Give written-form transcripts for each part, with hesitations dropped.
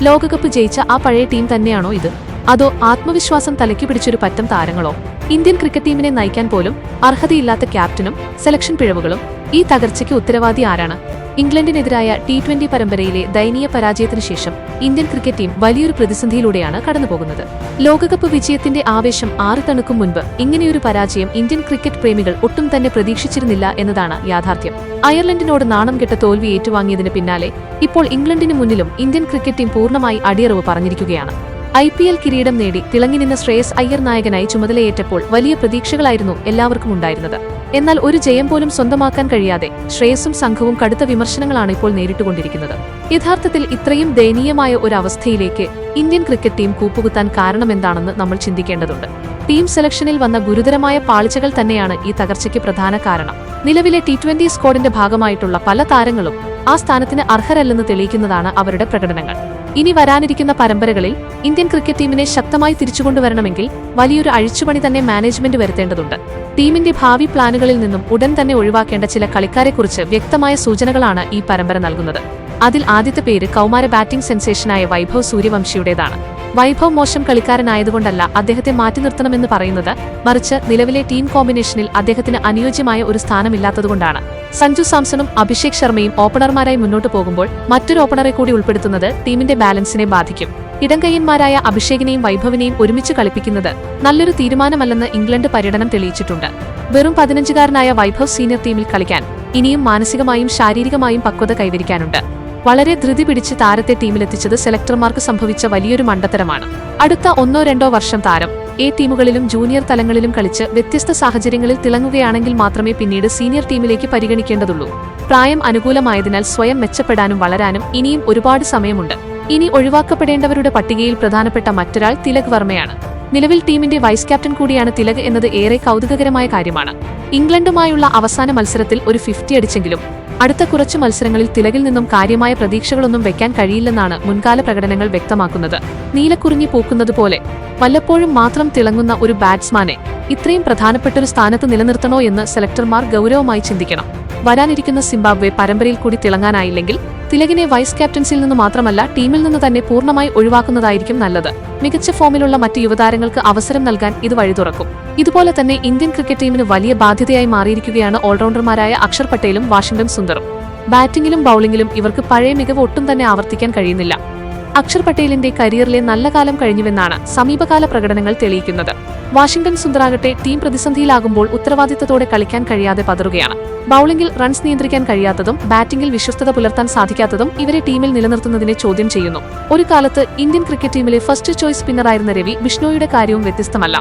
ലോകകപ്പ് ജയിച്ച ആ പഴയ ടീം തന്നെയാണോ ഇത്? അതോ ആത്മവിശ്വാസം തലയ്ക്ക് പിടിച്ചൊരു പറ്റം താരങ്ങളോ? ഇന്ത്യൻ ക്രിക്കറ്റ് ടീമിനെ നയിക്കാൻ പോലും അർഹതയില്ലാത്ത ക്യാപ്റ്റനും സെലക്ഷൻ പിഴവുകളും ഈ തകർച്ചയ്ക്ക് ഉത്തരവാദി ആരാണ്? ഇംഗ്ലണ്ടിനെതിരായ T20 പരമ്പരയിലെ ദയനീയ പരാജയത്തിനു ശേഷം ഇന്ത്യൻ ക്രിക്കറ്റ് ടീം വലിയൊരു പ്രതിസന്ധിയിലൂടെയാണ് കടന്നുപോകുന്നത്. ലോകകപ്പ് വിജയത്തിന്റെ ആവേശം ആറിത്തണുക്കും മുൻപ് ഇങ്ങനെയൊരു പരാജയം ഇന്ത്യൻ ക്രിക്കറ്റ് പ്രേമികൾ ഒട്ടും തന്നെ പ്രതീക്ഷിച്ചിരുന്നില്ല എന്നതാണ് യാഥാർത്ഥ്യം. അയർലൻഡിനോട് നാണം കെട്ട തോൽവി ഏറ്റുവാങ്ങിയതിന് പിന്നാലെ ഇപ്പോൾ ഇംഗ്ലണ്ടിന് മുന്നിലും ഇന്ത്യൻ ക്രിക്കറ്റ് ടീം പൂർണ്ണമായി അടിയറവ് പറഞ്ഞിരിക്കുകയാണ്. IPL കിരീടം നേടി തിളങ്ങി നിന്ന ശ്രേയസ് അയ്യർ നായകനായി ചുമതലയേറ്റപ്പോൾ വലിയ പ്രതീക്ഷകളായിരുന്നു എല്ലാവർക്കും ഉണ്ടായിരുന്നത്. എന്നാൽ ഒരു ജയം പോലും സ്വന്തമാക്കാൻ കഴിയാതെ ശ്രേയസും സംഘവും കടുത്ത വിമർശനങ്ങളാണ് ഇപ്പോൾ നേരിട്ടുകൊണ്ടിരിക്കുന്നത്. യഥാർത്ഥത്തിൽ ഇത്രയും ദയനീയമായ ഒരു അവസ്ഥയിലേക്ക് ഇന്ത്യൻ ക്രിക്കറ്റ് ടീം കൂപ്പുകുത്താൻ കാരണമെന്താണെന്ന് നമ്മൾ ചിന്തിക്കേണ്ടതുണ്ട്. ടീം സെലക്ഷനിൽ വന്ന ഗുരുതരമായ പാളിച്ചകൾ തന്നെയാണ് ഈ തകർച്ചയ്ക്ക് പ്രധാന കാരണം. നിലവിലെ T20 സ്ക്വാഡിന്റെ ഭാഗമായിട്ടുള്ള പല താരങ്ങളും ആ സ്ഥാനത്തിന് അർഹരല്ലെന്ന് തെളിയിക്കുന്നതാണ് അവരുടെ പ്രകടനങ്ങൾ. ഇനി വരാനിരിക്കുന്ന പരമ്പരകളിൽ ഇന്ത്യൻ ക്രിക്കറ്റ് ടീമിനെ ശക്തമായി തിരിച്ചുകൊണ്ടുവരണമെങ്കിൽ വലിയൊരു അഴിച്ചുപണി തന്നെ മാനേജ്മെന്റ് വരുത്തേണ്ടതുണ്ട്. ടീമിന്റെ ഭാവി പ്ലാനുകളിൽ നിന്നും ഉടൻ തന്നെ ഒഴിവാക്കേണ്ട ചില കളിക്കാരെക്കുറിച്ച് വ്യക്തമായ സൂചനകളാണ് ഈ പരമ്പര നൽകുന്നത്. അതിൽ ആദ്യത്തെ പേര് കൗമാര ബാറ്റിംഗ് സെൻസേഷനായ വൈഭവ് സൂര്യവംശിയുടേതാണ്. വൈഭവ് മോശം കളിക്കാരനായതുകൊണ്ടല്ല അദ്ദേഹത്തെ മാറ്റി നിർത്തണമെന്ന് പറയുന്നത്, മറിച്ച് നിലവിലെ ടീം കോമ്പിനേഷനിൽ അദ്ദേഹത്തിന് അനുയോജ്യമായ ഒരു സ്ഥാനമില്ലാത്തതുകൊണ്ടാണ്. സഞ്ജു സാംസണും അഭിഷേക് ശർമ്മയും ഓപ്പണർമാരായി മുന്നോട്ട് പോകുമ്പോൾ മറ്റൊരു ഓപ്പണറെ കൂടി ഉൾപ്പെടുത്തുന്നത് ടീമിന്റെ ബാലൻസിനെ ബാധിക്കും. ഇടംകയ്യന്മാരായ അഭിഷേകിനെയും വൈഭവിനെയും ഒരുമിച്ച് കളിപ്പിക്കുന്നത് നല്ലൊരു തീരുമാനമല്ലെന്ന് ഇംഗ്ലണ്ട് പര്യടനം തെളിയിച്ചിട്ടുണ്ട്. വെറും 15-കാരനായ വൈഭവ് സീനിയർ ടീമിൽ കളിക്കാൻ ഇനിയും മാനസികമായും ശാരീരികമായും പക്വത കൈവരിക്കാനുണ്ട്. വളരെ ധൃതി പിടിച്ച് താരത്തെ ടീമിലെത്തിച്ചത് സെലക്ടർമാർക്ക് സംഭവിച്ച വലിയൊരു മണ്ടത്തരമാണ്. അടുത്ത 1-2 വർഷം താരം ടീമുകളിലും ജൂനിയർ തലങ്ങളിലും കളിച്ച് വ്യത്യസ്ത സാഹചര്യങ്ങളിൽ തിളങ്ങുകയാണെങ്കിൽ മാത്രമേ പിന്നീട് സീനിയർ ടീമിലേക്ക് പരിഗണിക്കേണ്ടതുള്ളൂ. പ്രായം അനുകൂലമായതിനാൽ സ്വയം മെച്ചപ്പെടാനും വളരാനും ഇനിയും ഒരുപാട് സമയമുണ്ട്. ഇനി ഒഴിവാക്കപ്പെടേണ്ടവരുടെ പട്ടികയിൽ പ്രധാനപ്പെട്ട മറ്റൊരാൾ തിലക് വർമ്മയാണ്. നിലവിൽ ടീമിന്റെ വൈസ് ക്യാപ്റ്റൻ കൂടിയാണ് തിലക് എന്നത് ഏറെ കൗതുകകരമായ കാര്യമാണ്. ഇംഗ്ലണ്ടുമായുള്ള അവസാന മത്സരത്തിൽ ഒരു 50 അടിച്ചെങ്കിലും അടുത്ത കുറച്ചു മത്സരങ്ങളിൽ തിലകിൽ നിന്നും കാര്യമായ പ്രതീക്ഷകളൊന്നും വെക്കാൻ കഴിയില്ലെന്നാണ് മുൻകാല പ്രകടനങ്ങൾ വ്യക്തമാക്കുന്നത്. നീലക്കുറിഞ്ഞി പൂക്കുന്നതുപോലെ വല്ലപ്പോഴും മാത്രം തിളങ്ങുന്ന ഒരു ബാറ്റ്സ്മാനെ ഇത്രയും പ്രധാനപ്പെട്ടൊരു സ്ഥാനത്ത് നിലനിർത്തണോ എന്ന് സെലക്ടർമാർ ഗൗരവമായി ചിന്തിക്കണം. വരാനിരിക്കുന്ന സിംബാബ്വെ പരമ്പരയിൽ കൂടി തിളങ്ങാനായില്ലെങ്കിൽ തിലകിനെ വൈസ് ക്യാപ്റ്റൻസിൽ നിന്ന് മാത്രമല്ല ടീമിൽ നിന്ന് തന്നെ പൂർണ്ണമായി ഒഴിവാക്കുന്നതായിരിക്കും നല്ലത്. മികച്ച ഫോമിലുള്ള മറ്റ് യുവതാരങ്ങൾക്ക് അവസരം നൽകാൻ ഇത് വഴി തുറക്കും. ഇതുപോലെ തന്നെ ഇന്ത്യൻ ക്രിക്കറ്റ് ടീമിന് വലിയ ബാധ്യതയായി മാറിയിരിക്കുകയാണ് ഓൾറൗണ്ടർമാരായ അക്ഷർ പട്ടേലും വാഷിംഗ്ടൺ സുന്ദറും. ബാറ്റിംഗിലും ബൌളിംഗിലും ഇവർക്ക് പഴയ മികവ് ഒട്ടും തന്നെ ആവർത്തിക്കാൻ കഴിയുന്നില്ല. അക്ഷർ പട്ടേലിന്റെ കരിയറിലെ നല്ല കാലം കഴിഞ്ഞുവെന്നാണ് സമീപകാല പ്രകടനങ്ങൾ തെളിയിക്കുന്നത്. വാഷിംഗ്ടൺ സുന്ദറാകട്ടെ ടീം പ്രതിസന്ധിയിലാകുമ്പോൾ ഉത്തരവാദിത്തത്തോടെ കളിക്കാൻ കഴിയാതെ പതറുകയാണ്. ബൌളിംഗിൽ റൺസ് നിയന്ത്രിക്കാൻ കഴിയാത്തതും ബാറ്റിംഗിൽ വിശ്വസ്തത പുലർത്താൻ സാധിക്കാത്തതും ഇവരെ ടീമിൽ നിലനിർത്തുന്നതിനെ ചോദ്യം ചെയ്യുന്നു. ഒരു കാലത്ത് ഇന്ത്യൻ ക്രിക്കറ്റ് ടീമിലെ ഫസ്റ്റ് ചോയ്സ് സ്പിന്നറായിരുന്ന രവി ബിഷ്ണോയിയുടെ കാര്യവും വ്യത്യസ്തമല്ല.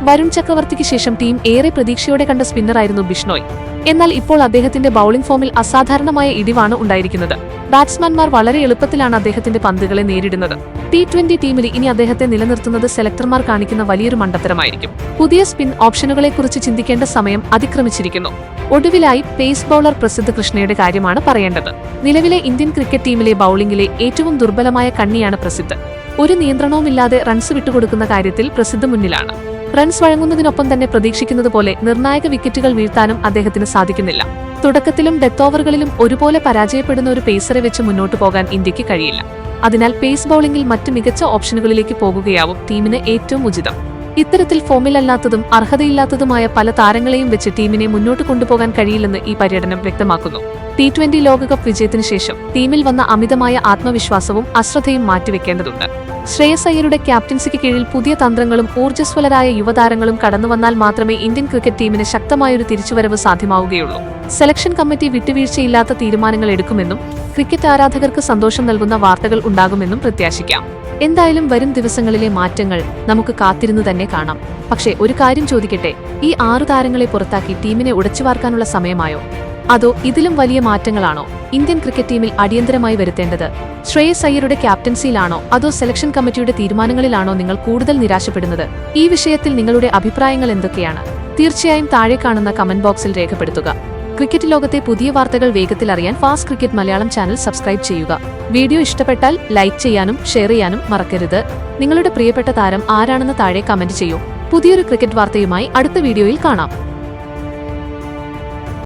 വരുൺ ചക്രവർത്തിക്ക് ശേഷം ടീം ഏറെ പ്രതീക്ഷയോടെ കണ്ട സ്പിന്നറായിരുന്നു ബിഷ്ണോയ്. എന്നാൽ ഇപ്പോൾ അദ്ദേഹത്തിന്റെ ബൌളിംഗ് ഫോമിൽ അസാധാരണമായ ഇടിവാണ് ഉണ്ടായിരിക്കുന്നത്. ബാറ്റ്സ്മാൻമാർ വളരെ എളുപ്പത്തിലാണ് അദ്ദേഹത്തിന്റെ പന്തുകളെ നേരിടുന്നത്. T20 ടീമിൽ ഇനി അദ്ദേഹത്തെ നിലനിർത്തുന്നത് സെലക്ടർമാർ കാണിക്കുന്ന വലിയൊരു മണ്ടത്തരമായിരിക്കും. പുതിയ സ്പിൻ ഓപ്ഷനുകളെക്കുറിച്ച് ചിന്തിക്കേണ്ട സമയം അതിക്രമിച്ചിരിക്കുന്നു. ഒടുവിലായി പേസ് ബൌളർ പ്രസിദ്ധ് കൃഷ്ണയുടെ കാര്യമാണ് പറയേണ്ടത്. നിലവിലെ ഇന്ത്യൻ ക്രിക്കറ്റ് ടീമിലെ ബൌളിംഗിലെ ഏറ്റവും ദുർബലമായ കണ്ണിയാണ് പ്രസിദ്ധ്. ഒരു നിയന്ത്രണവുമില്ലാതെ റൺസ് വിട്ടുകൊടുക്കുന്ന കാര്യത്തിൽ പ്രസിദ്ധ് മുന്നിലാണ്. റൺസ് വഴങ്ങുന്നതിനൊപ്പം തന്നെ പ്രതീക്ഷിക്കുന്നത് പോലെ നിർണായക വിക്കറ്റുകൾ വീഴ്ത്താനും അദ്ദേഹത്തിന് സാധിക്കുന്നില്ല. തുടക്കത്തിലും ഡെത്ത് ഓവറുകളിലും ഒരുപോലെ പരാജയപ്പെടുന്ന ഒരു പേസറെ വെച്ച് മുന്നോട്ടു പോകാൻ ഇന്ത്യക്ക് കഴിയില്ല. അതിനാൽ പേസ് ബൌളിംഗിൽ മറ്റ് മികച്ച ഓപ്ഷനുകളിലേക്ക് പോകുകയാവും ടീമിന് ഏറ്റവും ഉചിതം. ഇത്തരത്തിൽ ഫോമിലല്ലാത്തതും അർഹതയില്ലാത്തതുമായ പല താരങ്ങളെയും വെച്ച് ടീമിനെ മുന്നോട്ട് കൊണ്ടുപോകാൻ കഴിയില്ലെന്ന് ഈ പര്യടനം വ്യക്തമാക്കുന്നു. T20 ലോകകപ്പ് വിജയത്തിനു ശേഷം ടീമിൽ വന്ന അമിതമായ ആത്മവിശ്വാസവും അശ്രദ്ധയും മാറ്റിവെക്കേണ്ടതുണ്ട്. ശ്രേയസ് അയ്യരുടെ ക്യാപ്റ്റൻസിക്ക് കീഴിൽ പുതിയ തന്ത്രങ്ങളും ഊർജ്ജസ്വലരായ യുവതാരങ്ങളും കടന്നുവന്നാൽ മാത്രമേ ഇന്ത്യൻ ക്രിക്കറ്റ് ടീമിന് ശക്തമായൊരു തിരിച്ചുവരവ് സാധ്യമാവുകയുള്ളൂ. സെലക്ഷൻ കമ്മിറ്റി വിട്ടുവീഴ്ചയില്ലാത്ത തീരുമാനങ്ങൾ എടുക്കുമെന്നും ക്രിക്കറ്റ് ആരാധകർക്ക് സന്തോഷം നൽകുന്ന വാർത്തകൾ ഉണ്ടാകുമെന്നും പ്രത്യാശിക്കാം. എന്തായാലും വരും ദിവസങ്ങളിലെ മാറ്റങ്ങൾ നമുക്ക് കാത്തിരുന്നു തന്നെ കാണാം. പക്ഷേ ഒരു കാര്യം ചോദിക്കട്ടെ, ഈ 6 താരങ്ങളെ പുറത്താക്കി ടീമിനെ ഉടച്ചുവാർക്കാനുള്ള സമയമായോ? അതോ ഇതിലും വലിയ മാറ്റങ്ങളാണോ ഇന്ത്യൻ ക്രിക്കറ്റ് ടീമിൽ അടിയന്തരമായി വരുത്തേണ്ടത്? ശ്രേയസ് അയ്യരുടെ ക്യാപ്റ്റൻസിയിലാണോ അതോ സെലക്ഷൻ കമ്മിറ്റിയുടെ തീരുമാനങ്ങളിലാണോ നിങ്ങൾ കൂടുതൽ നിരാശപ്പെടുന്നത്? ഈ വിഷയത്തിൽ നിങ്ങളുടെ അഭിപ്രായങ്ങൾ എന്തൊക്കെയാണ്? തീർച്ചയായും താഴെ കാണുന്ന കമന്റ് ബോക്സിൽ രേഖപ്പെടുത്തുക. ക്രിക്കറ്റ് ലോകത്തെ പുതിയ വാർത്തകൾ വേഗത്തിൽ അറിയാൻ fast cricket Malayalam channel subscribe ചെയ്യുക. വീഡിയോ ഇഷ്ടപ്പെട്ടാൽ ലൈക്ക് ചെയ്യാനും ഷെയർ ചെയ്യാനും മറക്കരുത്. നിങ്ങളുടെ പ്രിയപ്പെട്ട താരം ആരാണെന്ന് താഴെ കമന്റ് ചെയ്യൂ. പുതിയൊരു ക്രിക്കറ്റ് വാർത്തയുമായി അടുത്ത വീഡിയോയിൽ കാണാം.